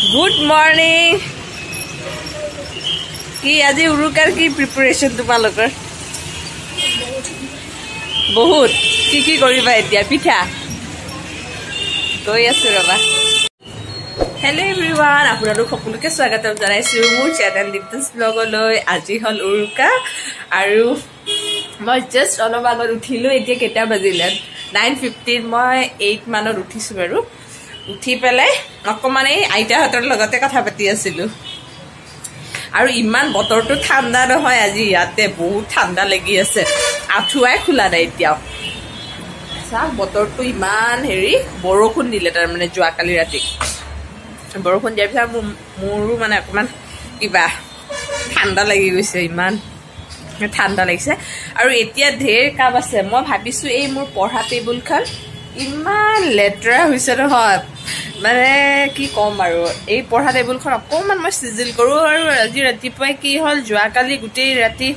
Good morning कि आज उरुकार की preparation तुम्हालोकर बहुत की करिबा एतिया पिठा गई आছো रबा। हेलो एवरीवन आपनालोक सकलोके स्वागतम जनाइছো मोर चैनल दीप्तस ब्लगলৈ। আজি হল উৰুকা আৰু মই জাস্ট অলপ আগত উঠিলো। এতিয়া কেটা বাজিলে 9:15 মই 8 মানত উঠিছো বাৰু। উঠি পেলাই অকমান এই আইতাহঁতৰ লগতে কথা পাতি আছিলো আৰু ইমান বতৰটো ঠাণ্ডা নহয় আজি ইয়াতে বহুত ঠাণ্ডা লাগি আছে। আঠুৱাই খোলা নাই এতিয়াও। চাহ বতৰটো ইমান হেৰি বৰষুণ দিলে তাৰ মানে যোৱাকালি ৰাতি বৰষুণ দিয়াৰ পিছত মোৰো মানে অকমান কিবা ঠাণ্ডা লাগি গৈছে। ইমান ঠাণ্ডা লাগিছে আৰু এতিয়া ঢেৰ কাম আছে। মই ভাবিছো এই মোৰ পঢ়া টেবুলখন ইমান লেতেৰা হৈছে নহয় মানে কি কম আৰু এই পঢ়া টেবুলখন অকমান মই সিজিল কৰো। আৰু আজি ৰাতিপুৱাই কি হল যোৱাকালি গোটেই ৰাতি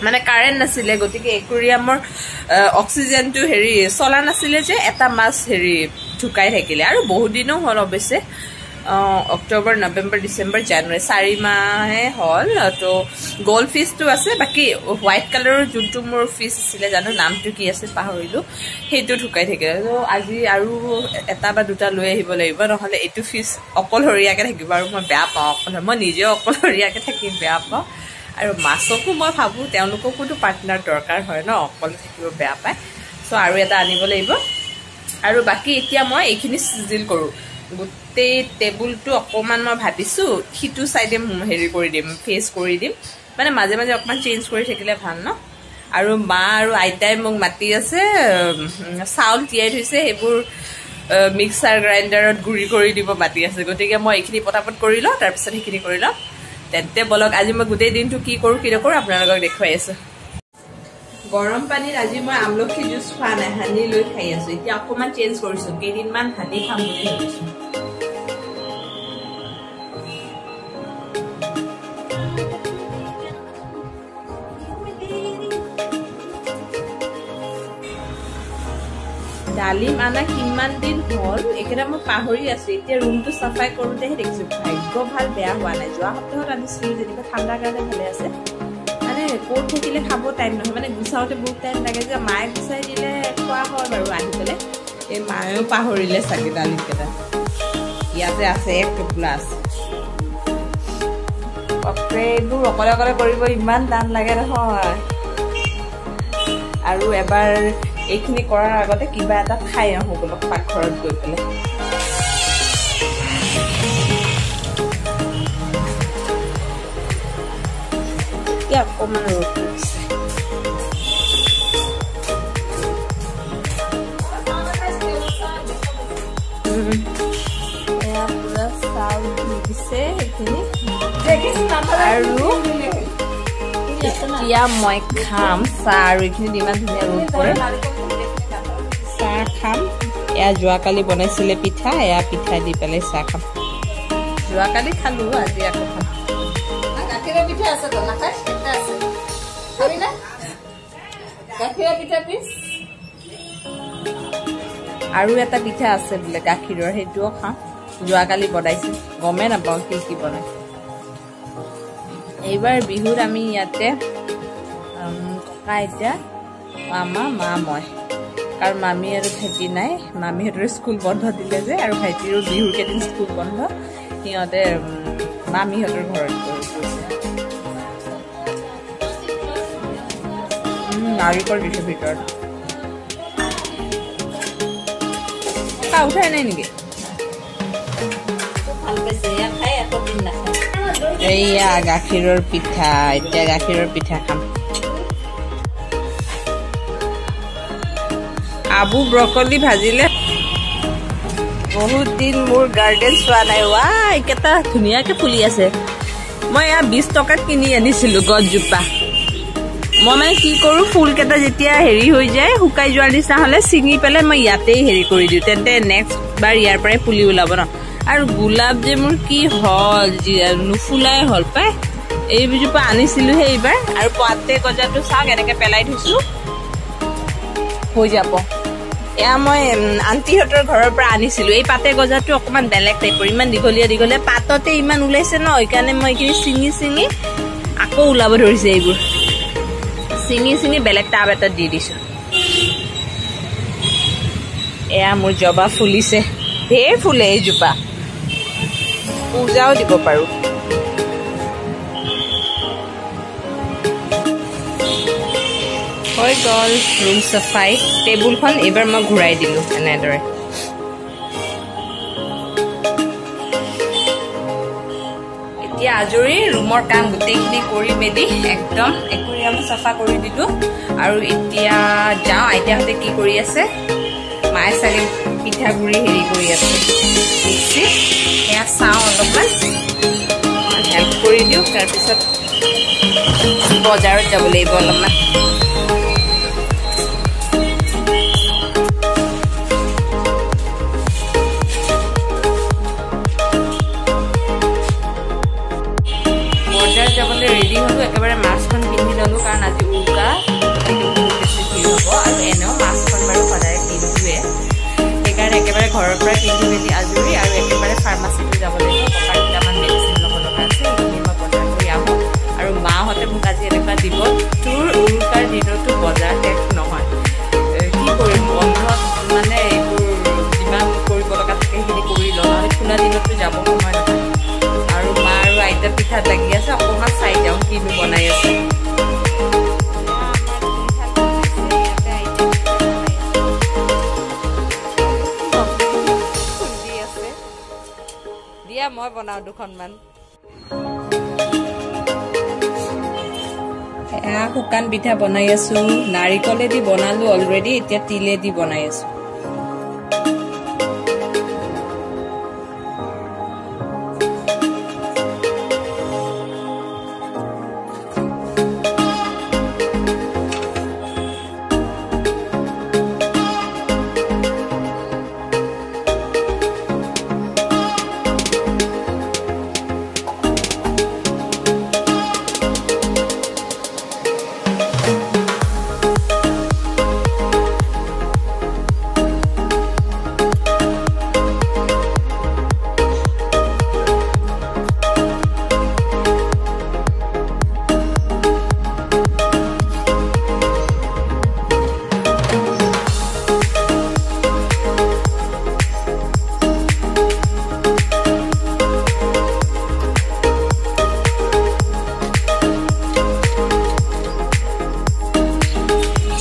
মানে কাৰেণ্ট নাছিলে গতিকে একুৰিয়ামৰ অক্সিজেনটো হেৰি চলা নাছিলে যে এটা মাছ হেৰি ঢুকাই থাকিলে আৰু বহুত দিনো হল অৱশ্যে অক্টোবৰ নৱেম্বৰ ডিচেম্বৰ জানুৱাৰী 4 মাহে হল। তো গোল্ড ফিছটো আছে বাকি হোৱাইট কালাৰৰ যোনটো মোৰ ফিছ আছিলে জানো নামটো কি আছিল পাহৰিলো সেইটো ঢুকাই থাকিলে। তো আজি আৰু এটা বা দুটা লৈ আহিব লাগিব নহলে এইটো ফিছ অকলহৰীয়াকে থাকিব আৰু মই বেয়া পাওঁ। মই নিজেও অকলহৰীয়াকে থাকি বেয়া পাওঁ আৰু মাছকো মই ভাবো তেওঁলোককোতো পাৰ্টনাৰ দৰকাৰ হয় ন অকলে থাকিব বেয়া পায়। সো আৰু এটা আনিব লাগিব আৰু বাকি এতিয়া মই এইখিনি সিজিল কৰো। গোটেই টেবুলটো অকমান মই ভাবিছো সিটো সাইডে হেৰি কৰি দিম ফেস কৰি দিম মানে মাজে মাজে অকমান চেঞ্জ কৰি থাকিলে ভাল ন। আৰু মা আৰু আইতাই মোক মাতি আছে চাউল তিয়াই থৈছে সেইবোৰ মিক্সাৰ গ্ৰাইণ্ডাৰত গুৰি কৰি দিব মাতি আছে। গতিকে মই এইখিনি পটাপট কৰি লওঁ তাৰপিছত সেইখিনি কৰি লওঁ। তেন্তে বলক আজি মই গোটেই দিনটো কি কৰো কি নকৰো আপোনালোকক দেখুৱাই আছো। গৰম পানীত আজি মই আমলখি জুচ খোৱা নাই হানি লৈ খাই আছো। এতিয়া অকমান চেঞ্জ কৰিছো কেইদিনমান হানি খাম বুলি ভাবিছো। ডালিম আনা কিমান দিন হল একেটা মই পাহৰি আছো। এতিয়া ৰুমটো চাফাই কৰোতেহে দেখিছো ভাগ্য ভাল বেয়া হোৱা নাই। যোৱা সপ্তাহত আনিছিলো যেনিবা ঠাণ্ডাৰ কাৰণে ভালে আছে মানে ক'ত থাকিলে খাব টাইম নহয় মানে গুচাওতে বহুত টাইম লাগে যে মায়ে গুচাই দিলে খোৱা হয় বাৰু। আহি পেলাই এই মায়েও পাহৰিলে চাগে ডালিম কেইটা ইয়াতে আছে এক টোপোলা আছে। এইবোৰ অকলে অকলে কৰিব ইমান টান লাগে নহয়। আৰু এবাৰ এইখিনি কৰাৰ আগতে কিবা এটা খাই আহো বোলো পাকঘৰত গৈ পেলাই। অকমান ৰ'দ পৰিছে পুৰা চাউল দিছে সেইখিনি আৰু এতিয়া মই খাম চাহ আৰু এইখিনি ইমান ধুনীয়া ৰ'দ পৰে চাহ খাম। এয়া যোৱাকালি বনাইছিলে পিঠা এয়া পিঠা দি পেলাই চাহ খাম। যোৱাকালি খালো আজি আকৌ খাম। গাখীৰৰ পিঠা আছে তো নাখাই এটা আছে খাবি না গাখীৰৰ পিঠা পিছ আৰু এটা পিঠা আছে বোলে গাখীৰৰ সেইটোও খাম। যোৱাকালি বনাইছে গমে নাপাওঁ কি বনাই। এইবাৰ বিহুত আমি ইয়াতে ককা আইতা মামা মা মই কাৰণ মামী আৰু ভাইটি নাই। মামীহঁতৰ স্কুল বন্ধ দিলে যে আৰু ভাইটিৰো বিহুৰ কেইদিন স্কুল বন্ধ সিহঁতে মামীহঁতৰ ঘৰত গৈছে। নাৰিকল দিছে ভিতৰত উঠাই নাই নেকি এইয়া গাখীৰৰ পিঠা। এতিয়া গাখীৰৰ পিঠা খাম। আবু ব্ৰকলি ভাজিলে বহুত দিন মোৰ গাৰ্ডেন চোৱা নাই। ৱা এইকেইটা ধুনীয়াকে ফুলি আছে। মই এয়া 20 টকাত কিনি আনিছিলো গছজোপা। মই মানে কি কৰো ফুলকেইটা যেতিয়া হেৰি হৈ যায় শুকাই যোৱাৰ নিচিনা হলে ছিঙি পেলাই মই ইয়াতেই হেৰি কৰি দিওঁ তেন্তে নেক্সট বাৰ ইয়াৰ পৰাই পুলি ওলাব ন। আৰু গোলাপ যে মোৰ কি হল নুফুলাই হল পাই। এইজোপা আনিছিলোহে এইবাৰ আৰু পাতে গজাটো চাওক এনেকে পেলাই থৈছো হৈ যাব এয়া মই আন্টিহঁতৰ ঘৰৰ পৰা আনিছিলো। এই পাতে গজাটো অকমান বেলেগ টাইপৰ, ইমান দীঘলীয়া দীঘলীয়া পাততে ইমান ওলাইছে ন, সেইকাৰণে মই এইখিনি চিঙি চিঙি আকৌ ওলাব ধৰিছে। এইবোৰ চিঙি চিঙি বেলেগ টাব এটাত দি দিছো। এয়া মোৰ জবা ফুলিছে, ঢেৰ ফুলে এইজোপা, পূজাও দিব পাৰো। হৈ গ'ল ৰুম চাফাই। টেবুলখন এইবাৰ মই ঘূৰাই দিলো এনেদৰে। এতিয়া আজৰি ৰুমৰ কাম গোটেইখিনি কৰি মেলি একদম একুৰিয়াম চাফা কৰি দিলো। আৰু এতিয়া যাওঁ আইতাহঁতে কি কৰি আছে। মায়ে চাগে পিঠাগুৰি হেৰি কৰি আছে মিক্সিত, সেয়া চাওঁ অলপমান হেল্প কৰি দিওঁ। তাৰপিছত বজাৰত যাব লাগিব অলপমান। বজাৰ যাবলৈ ৰেডি হলো, একেবাৰে মাছখন পিন্ধি ললো, কাৰণ আজি উৰুকা বহুত বেছি ভিৰ হ'ব। আৰু এনেও মাছখন বাৰু সদায় পিন্ধোৱে, সেইকাৰণে একেবাৰে ঘৰৰ পৰা পিন্ধি মেলি আজৰি। আৰু একেবাৰে ফাৰ্মাচীলৈ যাব লাগিব, ককাৰ দুটামান মেডিচিন ল'ব লগা আছে, সেইখিনি মই বজাৰ কৰি আহোঁ। আৰু মাহঁতে মোক আজি এনেকুৱা দিব, তোৰ উৰুকাৰ দিনতো বজাৰ শেষ নহয়। কি কৰিম, বন্ধত মানে এইবোৰ যিমান কৰিব লগা থাকে সেইখিনি কৰি লওঁ, নহ'লে খোলা দিনতো যাব সময় নহয়। আৰু মা আৰু আইতা পিঠাত লাগি আছে, অকণমান চাই যাওঁ কিনো বনাই আছে। দিয়া মই বনাওঁ দুখনমান। এয়া শুকান পিঠা বনাই আছো, নাৰিকলেদি বনালো অলৰেডি, এতিয়া তিলেদি বনাই আছো।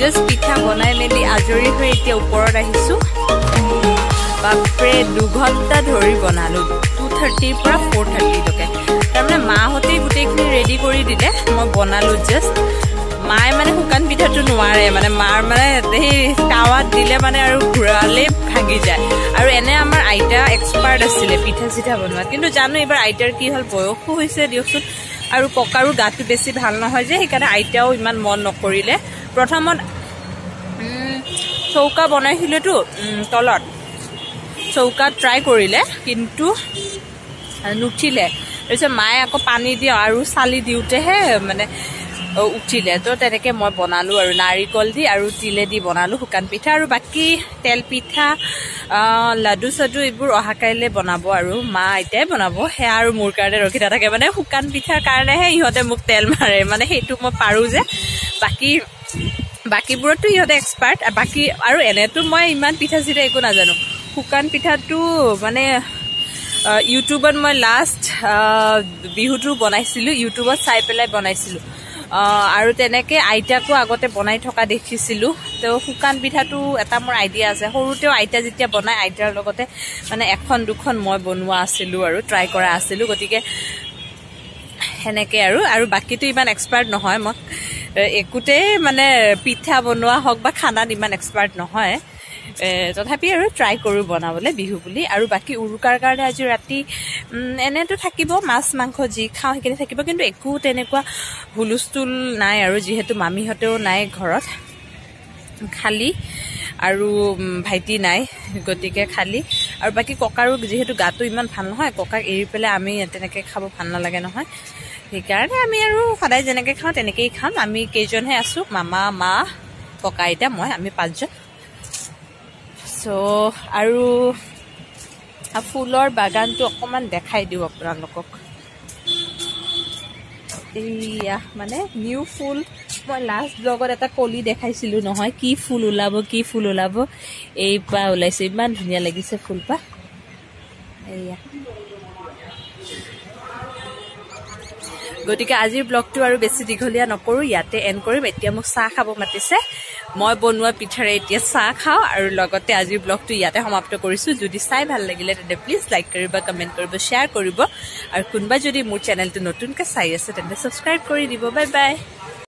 জাষ্ট পিঠা বনাই মেলি আজৰি হৈ এতিয়া ওপৰত আহিছো। বাপৰে 2 ঘণ্টা ধৰি বনালো, 2:30 পৰা 4:30লৈকে। তাৰমানে মাহঁতেই গোটেইখিনি ৰেডি কৰি দিলে, মই বনালো জাষ্ট। মায়ে মানে শুকান পিঠাটো নোৱাৰে, মানে মাৰ মানে সেই টাৱাত দিলে মানে আৰু ঘূৰালেই ভাঙি যায়। আৰু এনে আমাৰ আইতা এক্সপাৰ্ট আছিলে পিঠা চিঠা বনোৱাত, কিন্তু জানো এইবাৰ আইতাৰ কি হ'ল, বয়সো হৈছে দিয়কচোন, আৰু ককাৰো গাটো বেছি ভাল নহয় যে, সেইকাৰণে আইতাও ইমান মন নকৰিলে। প্ৰথমত চৌকা বনাইছিলেতো তলত, চৌকাত ট্ৰাই কৰিলে কিন্তু নুঠিলে। তাৰপিছত মায়ে আকৌ পানী দি আৰু চালি দিওঁতেহে মানে উঠিলে। তো তেনেকৈ মই বনালোঁ আৰু নাৰিকল দি আৰু তিলে দি বনালোঁ শুকান পিঠা। আৰু বাকী তেল পিঠা, লাডু চাডু এইবোৰ অহা কাইলৈ বনাব, আৰু মা আইতাই বনাব। সেয়া আৰু মোৰ কাৰণে ৰখি নাথাকে, মানে শুকান পিঠাৰ কাৰণেহে ইহঁতে মোক তেল মাৰে, মানে সেইটো মই পাৰোঁ যে। বাকীবোৰতো ইহঁতে এক্সপাৰ্ট। বাকী আৰু এনেতো মই ইমান পিঠা চিঠা একো নাজানো। শুকান পিঠাটো মানে ইউটিউবত মই লাষ্ট বিহুটো বনাইছিলোঁ, ইউটিউবত চাই পেলাই বনাইছিলোঁ। আৰু তেনেকৈ আইতাকো আগতে বনাই থকা দেখিছিলোঁ। তো শুকান পিঠাটো এটা মোৰ আইডিয়া আছে, সৰুতেও আইতা যেতিয়া বনাই আইতাৰ লগতে মানে 1-2খন মই বনোৱা আছিলোঁ আৰু ট্ৰাই কৰা আছিলোঁ। গতিকে সেনেকৈ আৰু বাকীটো ইমান এক্সপাৰ্ট নহয়, মই একোতেই মানে পিঠা বনোৱা হওক বা খানাত ইমান এক্সপাৰ্ট নহয়। তথাপি আৰু ট্ৰাই কৰোঁ বনাবলৈ বিহু বুলি। আৰু বাকী উৰুকাৰ কাৰণে আজি ৰাতি এনেতো থাকিব মাছ মাংস যি খাওঁ সেইখিনি থাকিব, কিন্তু একো তেনেকুৱা হুলস্থুল নাই। আৰু যিহেতু মামীহঁতেও নাই ঘৰত, খালী, আৰু ভাইটি নাই, গতিকে খালী। আৰু বাকী ককাৰো যিহেতু গাটো ইমান ভাল নহয়, ককাক এৰি পেলাই আমি তেনেকৈ খাব ভাল নালাগে নহয়, সেইকাৰণে আমি আৰু সদায় যেনেকৈ খাওঁ তেনেকৈয়ে খাম। আমি কেইজনহে আছোঁ, মামা, মা, ককা, আইতা, মই, আমি 5জন। সো আৰু ফুলৰ বাগানটো অকণমান দেখাই দিওঁ আপোনালোকক এইয়া মানে নিউ ফুল মই লাষ্ট ব্লগত এটা কলি দেখাইছিলোঁ নহয় কি ফুল ওলাব এইপা ওলাইছে ইমান ধুনীয়া লাগিছে ফুলপা এইয়া গতিকে আজিৰ ব্লগটো আৰু বেছি দীঘলীয়া নকৰোঁ ইয়াতে এণ্ড কৰিম এতিয়া মোক চাহ খাব মাতিছে মই বনোৱা পিঠাৰে এতিয়া চাহ খাওঁ আৰু লগতে আজিৰ ব্লগটো ইয়াতে সমাপ্ত কৰিছোঁ যদি চাই ভাল লাগিলে তেন্তে প্লিজ লাইক কৰিব কমেণ্ট কৰিব শ্বেয়াৰ কৰিব আৰু কোনোবা যদি মোৰ চেনেলটো নতুনকৈ চাই আছে তেন্তে ছাবস্ক্ৰাইব কৰি দিব বাই বাই